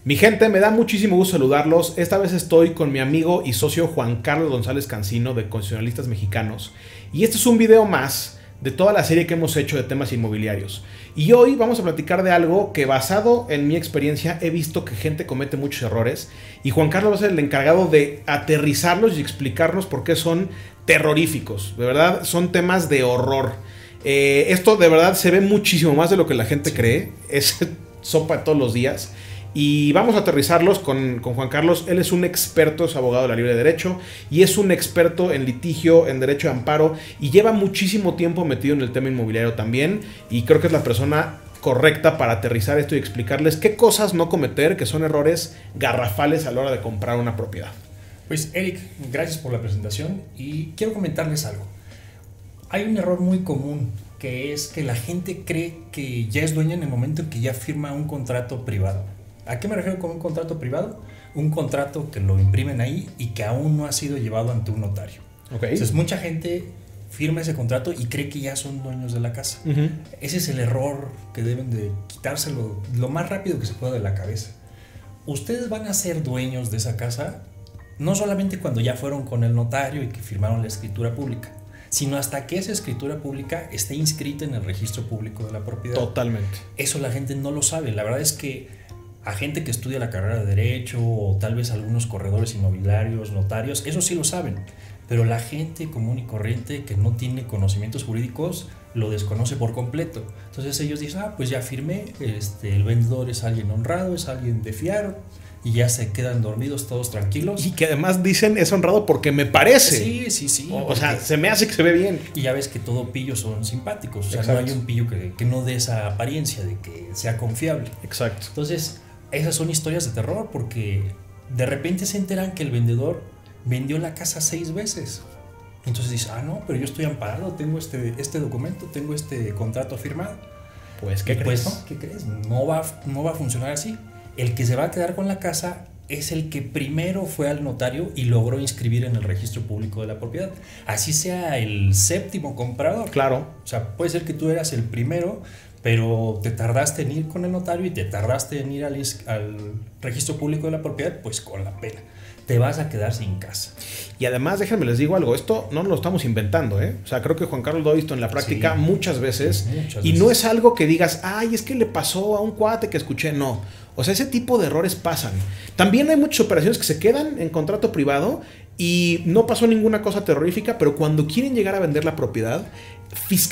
Mi gente, me da muchísimo gusto saludarlos. Esta vez estoy con mi amigo y socio Juan Carlos González Cancino de Constitucionalistas Mexicanos. Y este es un video más de toda la serie que hemos hecho de temas inmobiliarios. Y hoy vamos a platicar de algo que, basado en mi experiencia, he visto que gente comete muchos errores. Y Juan Carlos va a ser el encargado de aterrizarlos y explicarnos por qué son terroríficos. De verdad, son temas de horror. Esto de verdad se ve muchísimo más de lo que la gente cree. Es sopa de todos los días. Y vamos a aterrizarlos con Juan Carlos. Él es un experto, es abogado de la libre derecho y es un experto en litigio, en derecho de amparo, y lleva muchísimo tiempo metido en el tema inmobiliario también, y creo que es la persona correcta para aterrizar esto y explicarles qué cosas no cometer, que son errores garrafales a la hora de comprar una propiedad. Pues Eric, gracias por la presentación y quiero comentarles algo. Hay un error muy común, que es que la gente cree que ya es dueña en el momento en que ya firma un contrato privado. ¿A qué me refiero con un contrato privado? Un contrato que lo imprimen ahí y que aún no ha sido llevado ante un notario. Okay. Entonces mucha gente firma ese contrato y cree que ya son dueños de la casa. Ese es el error que deben de quitárselo lo más rápido que se pueda de la cabeza. Ustedes van a ser dueños de esa casa no solamente cuando ya fueron con el notario y que firmaron la escritura pública, sino hasta que esa escritura pública esté inscrita en el registro público de la propiedad. Totalmente. Eso la gente no lo sabe. La verdad es que a gente que estudia la carrera de Derecho o tal vez algunos corredores inmobiliarios, notarios, eso sí lo saben, pero la gente común y corriente que no tiene conocimientos jurídicos lo desconoce por completo. Entonces ellos dicen, pues ya firmé, el vendedor es alguien honrado, es alguien de fiar, y ya se quedan dormidos todos tranquilos. Y que además dicen es honrado porque me parece. Sí. O sea, se me hace que se ve bien. Y ya ves que todo pillo son simpáticos. O sea, Exacto. no hay un pillo que no dé esa apariencia de que sea confiable. Exacto. Entonces, esas son historias de terror porque de repente se enteran que el vendedor vendió la casa 6 veces. Entonces dice, no, pero yo estoy amparado, tengo este documento, tengo este contrato firmado. Pues, ¿qué crees? Pues no, ¿qué crees? No va a funcionar así. El que se va a quedar con la casa es el que primero fue al notario y logró inscribir en el registro público de la propiedad. Así sea el 7º comprador. Claro. O sea, puede ser que tú eras el primero, pero te tardaste en ir con el notario y te tardaste en ir al registro público de la propiedad, pues con la pena. Te vas a quedar sin casa. Y además, déjenme les digo algo, esto no lo estamos inventando, ¿eh? O sea, creo que Juan Carlos lo ha visto en la práctica muchas veces. Y no es algo que digas, es que le pasó a un cuate que escuché, no. O sea, ese tipo de errores pasan. También hay muchas operaciones que se quedan en contrato privado y no pasó ninguna cosa terrorífica, pero cuando quieren llegar a vender la propiedad,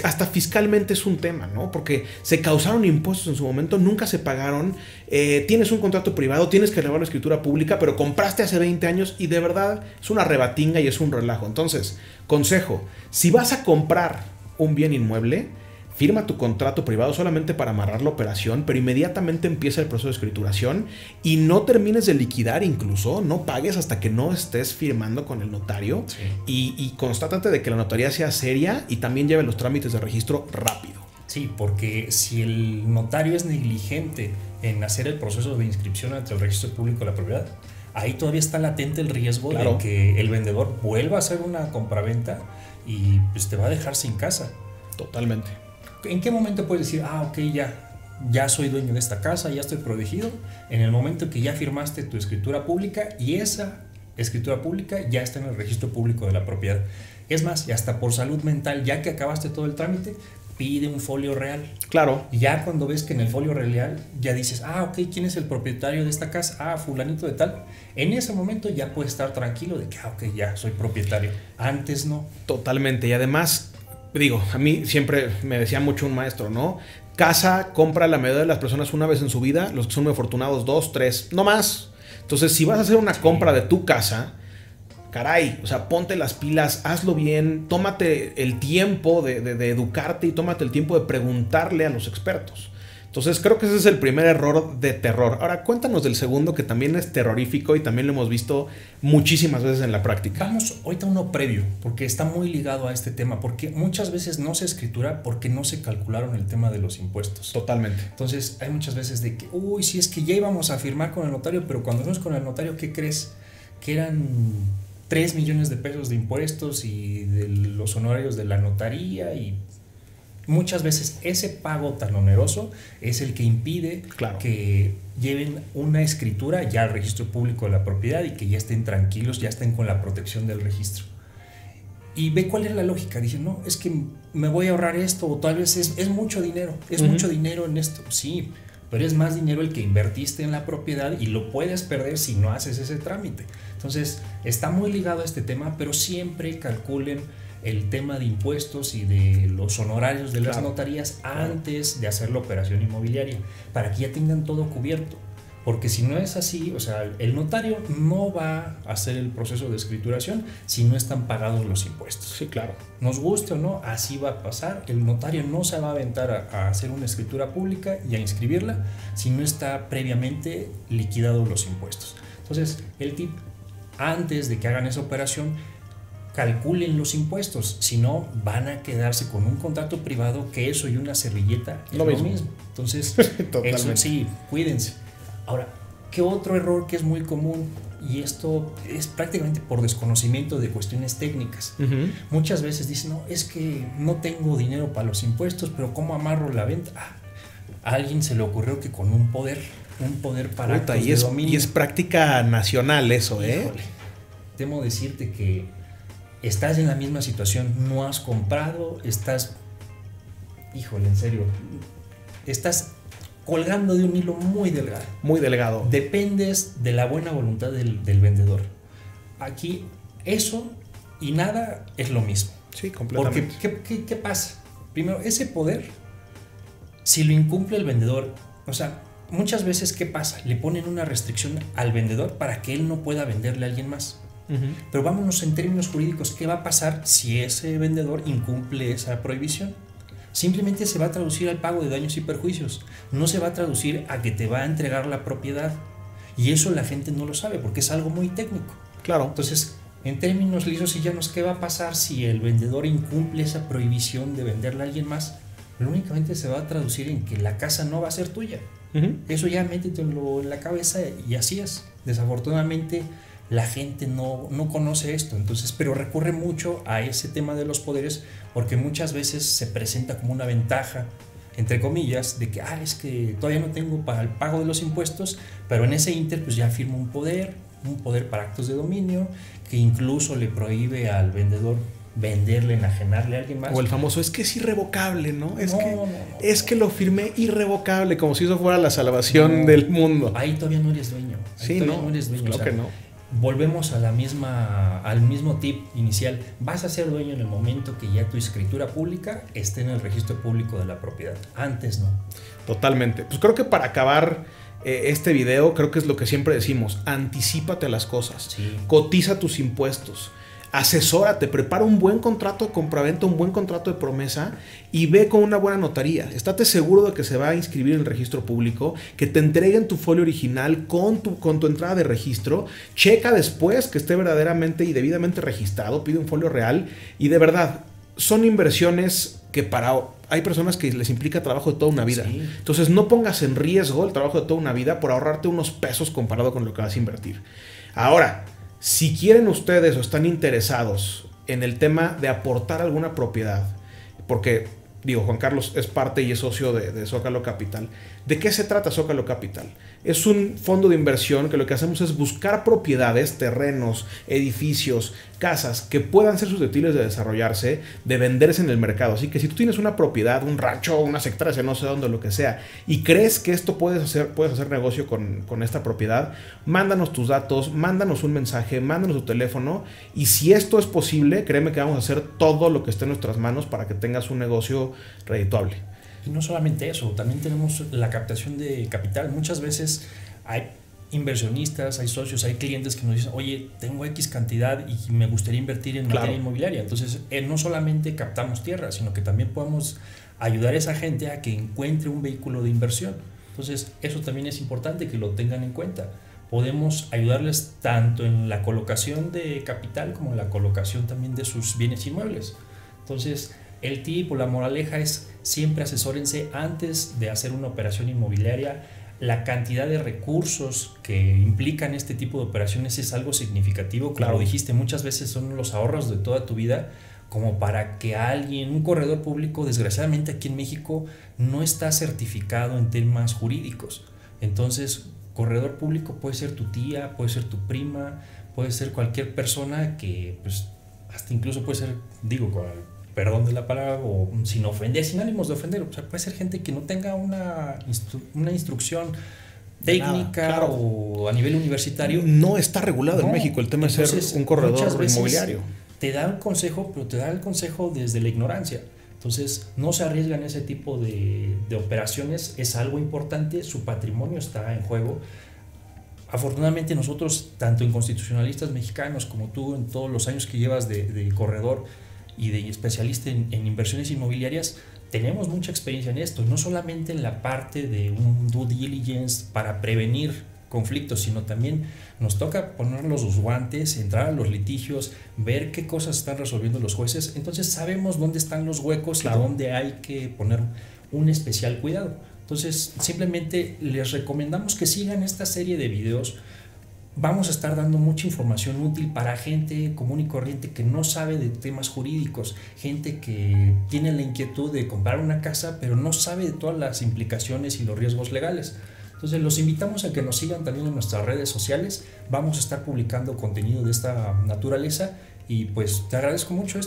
hasta fiscalmente es un tema, ¿no? Porque se causaron impuestos en su momento, nunca se pagaron, tienes un contrato privado, tienes que elevar la escritura pública, pero compraste hace 20 años y de verdad es una rebatinga y es un relajo. Entonces, consejo, si vas a comprar un bien inmueble, firma tu contrato privado solamente para amarrar la operación, pero inmediatamente empieza el proceso de escrituración y no termines de liquidar, incluso no pagues hasta que no estés firmando con el notario. Sí. Y constátate de que la notaría sea seria y también lleve los trámites de registro rápido. Sí, porque si el notario es negligente en hacer el proceso de inscripción ante el registro público de la propiedad, ahí todavía está latente el riesgo de que el vendedor vuelva a hacer una compraventa y pues te va a dejar sin casa. Totalmente. ¿En qué momento puedes decir, ok, ya soy dueño de esta casa, ya estoy protegido? En el momento que ya firmaste tu escritura pública y esa escritura pública ya está en el registro público de la propiedad. Es más, y hasta por salud mental, ya que acabaste todo el trámite, pide un folio real. Claro. Y ya cuando ves que en el folio real ya dices, ok, ¿quién es el propietario de esta casa? Fulanito de tal. En ese momento ya puedes estar tranquilo de que, ok, ya soy propietario. Antes no. Totalmente. Y además, digo, a mí siempre me decía mucho un maestro, ¿no? Casa, compra la mayoría de las personas una vez en su vida, los que son muy afortunados 2, 3, no más. Entonces, si vas a hacer una compra de tu casa, caray, o sea, ponte las pilas, hazlo bien, tómate el tiempo de educarte y tómate el tiempo de preguntarle a los expertos. Entonces creo que ese es el primer error de terror. Ahora cuéntanos del segundo, que también es terrorífico y también lo hemos visto muchísimas veces en la práctica. Vamos ahorita a uno previo, porque está muy ligado a este tema, porque muchas veces no se escritura porque no se calcularon el tema de los impuestos. Totalmente. Entonces hay muchas veces de que, si es que ya íbamos a firmar con el notario, pero cuando fuimos con el notario, ¿qué crees? Que eran 3 millones de pesos de impuestos y de los honorarios de la notaría y muchas veces ese pago tan oneroso es el que impide que lleven una escritura ya al registro público de la propiedad y que ya estén tranquilos, ya estén con la protección del registro. Y ve cuál es la lógica. Dije, no, es que me voy a ahorrar esto, o tal vez es mucho dinero, mucho dinero en esto. Sí, pero es más dinero el que invertiste en la propiedad y lo puedes perder si no haces ese trámite. Entonces, está muy ligado a este tema, pero siempre calculen el tema de impuestos y de los honorarios de las notarías antes de hacer la operación inmobiliaria, para que ya tengan todo cubierto. Porque si no es así, o sea, el notario no va a hacer el proceso de escrituración si no están pagados los impuestos. Sí, claro. Nos guste o no, así va a pasar. El notario no se va a aventar a hacer una escritura pública y a inscribirla si no está previamente liquidados los impuestos. Entonces, el tip, antes de que hagan esa operación, calculen los impuestos, si no van a quedarse con un contrato privado que eso y una servilleta es lo mismo. Entonces, eso sí, cuídense. Ahora, ¿qué otro error que es muy común? Y esto es prácticamente por desconocimiento de cuestiones técnicas. Muchas veces dicen, no, es que no tengo dinero para los impuestos, pero ¿cómo amarro la venta? A alguien se le ocurrió que con un poder para actos de dominio. Y es práctica nacional eso, ¿eh? Híjole, temo decirte que estás en la misma situación, no has comprado, estás, híjole, en serio, estás colgando de un hilo muy delgado. Muy delgado. Dependes de la buena voluntad del vendedor. Aquí eso y nada es lo mismo. Sí, completamente. Porque, ¿qué pasa? Primero, ese poder, si lo incumple el vendedor, o sea, muchas veces, ¿qué pasa? Le ponen una restricción al vendedor para que él no pueda venderle a alguien más. Pero vámonos en términos jurídicos, ¿qué va a pasar si ese vendedor incumple esa prohibición? Simplemente se va a traducir al pago de daños y perjuicios, no se va a traducir a que te va a entregar la propiedad, y eso la gente no lo sabe porque es algo muy técnico. Claro. Entonces, en términos lisos y llanos, ¿qué va a pasar si el vendedor incumple esa prohibición de venderle a alguien más? Únicamente se va a traducir en que la casa no va a ser tuya. Eso ya métetelo en la cabeza y así es. Desafortunadamente la gente no conoce esto, entonces, pero recurre mucho a ese tema de los poderes porque muchas veces se presenta como una ventaja, entre comillas, de que es que todavía no tengo para el pago de los impuestos, pero en ese inter pues ya firmo un poder para actos de dominio que incluso le prohíbe al vendedor venderle, enajenarle a alguien más. O el famoso, es que es irrevocable, ¿no? Es que lo firmé irrevocable, como si eso fuera la salvación del mundo. Ahí todavía no eres dueño. No eres dueño. Claro que no. Volvemos al mismo tip inicial. Vas a ser dueño en el momento que ya tu escritura pública esté en el registro público de la propiedad. Antes no. Totalmente. Pues creo que para acabar este video, creo que es lo que siempre decimos: anticípate a las cosas. Sí. Cotiza tus impuestos. Asesórate, prepara un buen contrato de compraventa, un buen contrato de promesa y ve con una buena notaría. Estate seguro de que se va a inscribir en el registro público, que te entreguen tu folio original con tu entrada de registro. Checa después que esté verdaderamente y debidamente registrado, pide un folio real y de verdad, son inversiones que hay personas que les implica trabajo de toda una vida. Sí. Entonces no pongas en riesgo el trabajo de toda una vida por ahorrarte unos pesos comparado con lo que vas a invertir. Ahora, si quieren ustedes o están interesados en el tema de aportar alguna propiedad, porque, Juan Carlos es parte y es socio de Zócalo Capital. ¿De qué se trata Zócalo Capital? Es un fondo de inversión que lo que hacemos es buscar propiedades, terrenos, edificios, casas que puedan ser susceptibles de desarrollarse, de venderse en el mercado. Así que si tú tienes una propiedad, un rancho, unas hectáreas, no sé dónde, lo que sea, y crees que esto puedes hacer negocio con esta propiedad, mándanos tus datos, mándanos un mensaje, mándanos tu teléfono, y si esto es posible, créeme que vamos a hacer todo lo que esté en nuestras manos para que tengas un negocio redituable. Y no solamente eso, también tenemos la captación de capital. Muchas veces hay inversionistas, hay socios, hay clientes que nos dicen, oye, tengo X cantidad y me gustaría invertir en materia inmobiliaria. Entonces, no solamente captamos tierra, sino que también podemos ayudar a esa gente a que encuentre un vehículo de inversión. Entonces, eso también es importante que lo tengan en cuenta. Podemos ayudarles tanto en la colocación de capital como en la colocación también de sus bienes inmuebles. Entonces, el tip o la moraleja es siempre asesórense antes de hacer una operación inmobiliaria. La cantidad de recursos que implican este tipo de operaciones es algo significativo. Como lo dijiste, muchas veces son los ahorros de toda tu vida como para que alguien, un corredor público, desgraciadamente aquí en México, no está certificado en temas jurídicos. Entonces, corredor público puede ser tu tía, puede ser tu prima, puede ser cualquier persona que, pues, hasta incluso puede ser, digo, con el perdón de la palabra, o sin ofender, sin ánimos de ofender, o sea, puede ser gente que no tenga una instrucción técnica, claro, o a nivel universitario. No está regulado en México el tema de ser un corredor inmobiliario. Te da un consejo, pero te da el consejo desde la ignorancia. Entonces, no se arriesgan ese tipo de operaciones, es algo importante, su patrimonio está en juego. Afortunadamente nosotros, tanto en constitucionalistas mexicanos como tú, en todos los años que llevas de corredor y de especialista en inversiones inmobiliarias, tenemos mucha experiencia en esto, no solamente en la parte de un due diligence para prevenir conflictos, sino también nos toca poner los guantes, entrar a los litigios, ver qué cosas están resolviendo los jueces. Entonces sabemos dónde están los huecos, claro, y dónde hay que poner un especial cuidado. Entonces simplemente les recomendamos que sigan esta serie de videos. Vamos a estar dando mucha información útil para gente común y corriente que no sabe de temas jurídicos, gente que tiene la inquietud de comprar una casa pero no sabe de todas las implicaciones y los riesgos legales. Entonces los invitamos a que nos sigan también en nuestras redes sociales. Vamos a estar publicando contenido de esta naturaleza y pues te agradezco mucho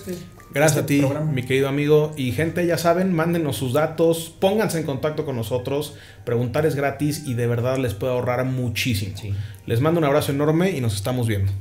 Gracias a ti, programa, mi querido amigo. Y gente, ya saben, mándenos sus datos, pónganse en contacto con nosotros. Preguntar es gratis y de verdad les puede ahorrar muchísimo. Sí. Les mando un abrazo enorme y nos estamos viendo.